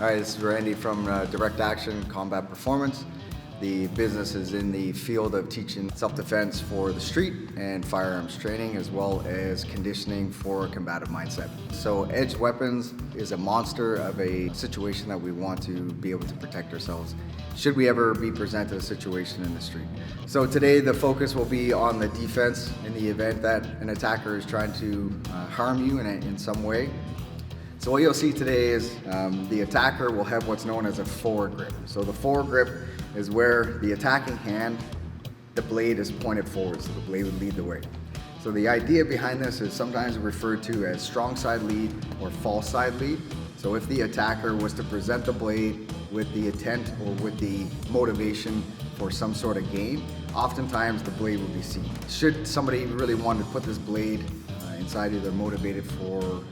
Hi, this is Randy from Direct Action Combat Performance. The business is in the field of teaching self-defense for the street and firearms training, as well as conditioning for a combative mindset. So Edge Weapons is a monster of a situation that we want to be able to protect ourselves should we ever be presented a situation in the street. So today the focus will be on the defense in the event that an attacker is trying to harm you in some way. So what you'll see today is the attacker will have what's known as a forward grip. So the forward grip is where the attacking hand, the blade is pointed forward, so the blade would lead the way. So the idea behind this is sometimes referred to as strong side lead or false side lead. So if the attacker was to present the blade with the intent or with the motivation for some sort of gain, oftentimes the blade will be seen. Should somebody really want to put this blade inside you, they're motivated for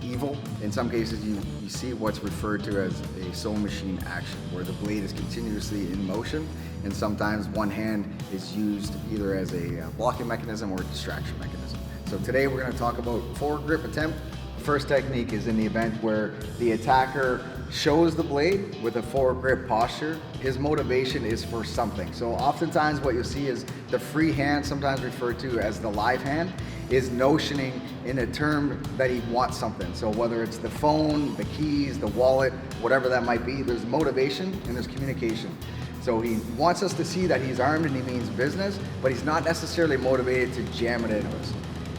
evil. In some cases, you see what's referred to as a soul machine action, where the blade is continuously in motion, and sometimes one hand is used either as a blocking mechanism or a distraction mechanism. So today we're going to talk about forward grip attempt. The first technique is in the event where the attacker shows the blade with a forward grip posture. His motivation is for something. So oftentimes what you'll see is the free hand, sometimes referred to as the live hand, is notioning in a term that he wants something. So whether it's the phone, the keys, the wallet, whatever that might be, there's motivation and there's communication. So he wants us to see that he's armed and he means business, but he's not necessarily motivated to jam it into us.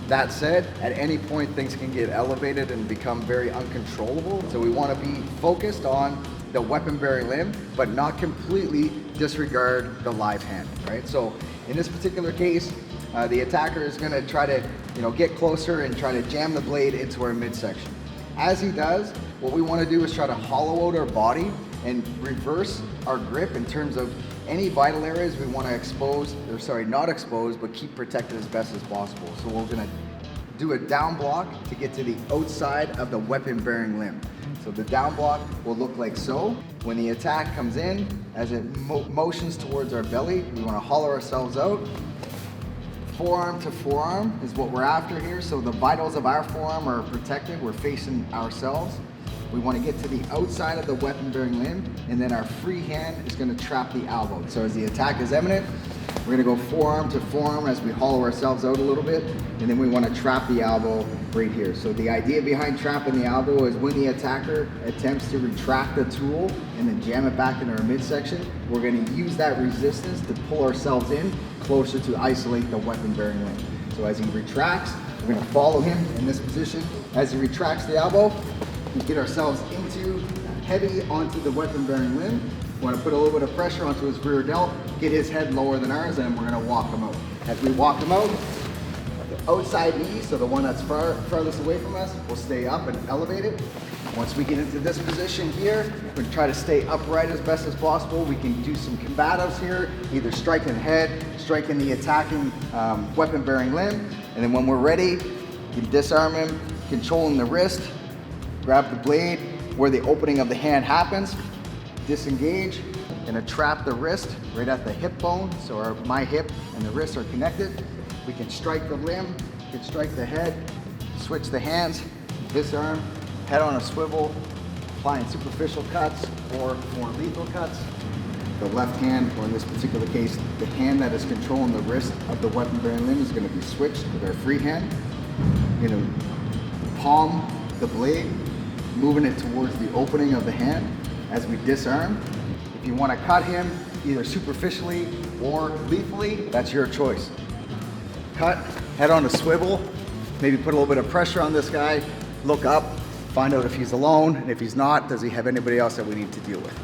That said, at any point things can get elevated and become very uncontrollable. So we want to be focused on the weapon-bearing limb, but not completely disregard the live hand, right? So in this particular case, the attacker is going to try to, get closer and try to jam the blade into our midsection. As he does, what we want to do is try to hollow out our body and reverse our grip in terms of any vital areas we want to not expose, but keep protected as best as possible. So we're going to do a down block to get to the outside of the weapon-bearing limb. So the down block will look like so. When the attack comes in, as it motions towards our belly, we want to hollow ourselves out. Forearm to forearm is what we're after here. So the vitals of our forearm are protected. We're facing ourselves. We want to get to the outside of the weapon-bearing limb, and then our free hand is going to trap the elbow. So as the attack is imminent, we're going to go forearm to forearm as we hollow ourselves out a little bit, and then we want to trap the elbow right here. So the idea behind trapping the elbow is when the attacker attempts to retract the tool and then jam it back into our midsection, we're going to use that resistance to pull ourselves in closer to isolate the weapon-bearing limb. So as he retracts, we're going to follow him in this position. As he retracts the elbow, we get ourselves heavy onto the weapon-bearing limb. We want to put a little bit of pressure onto his rear delt, get his head lower than ours, and we're going to walk him out. As we walk him out, the outside knee, so the one that's farthest away from us, will stay up and elevated. Once we get into this position here, we're going to try to stay upright as best as possible. We can do some combatives here, either striking the head, striking the attacking weapon-bearing limb, and then when we're ready, you can disarm him, controlling the wrist, grab the blade where the opening of the hand happens, disengage, and trap the wrist right at the hip bone. So my hip and the wrist are connected. We can strike the limb, we can strike the head, switch the hands, disarm, head on a swivel, applying superficial cuts or more lethal cuts. The left hand, or in this particular case, the hand that is controlling the wrist of the weapon-bearing limb is going to be switched with our free hand. We're going to palm the blade, moving it towards the opening of the hand as we disarm. If you want to cut him either superficially or lethally, that's your choice. Cut, head on a swivel, maybe put a little bit of pressure on this guy, look up, find out if he's alone, and if he's not, does he have anybody else that we need to deal with.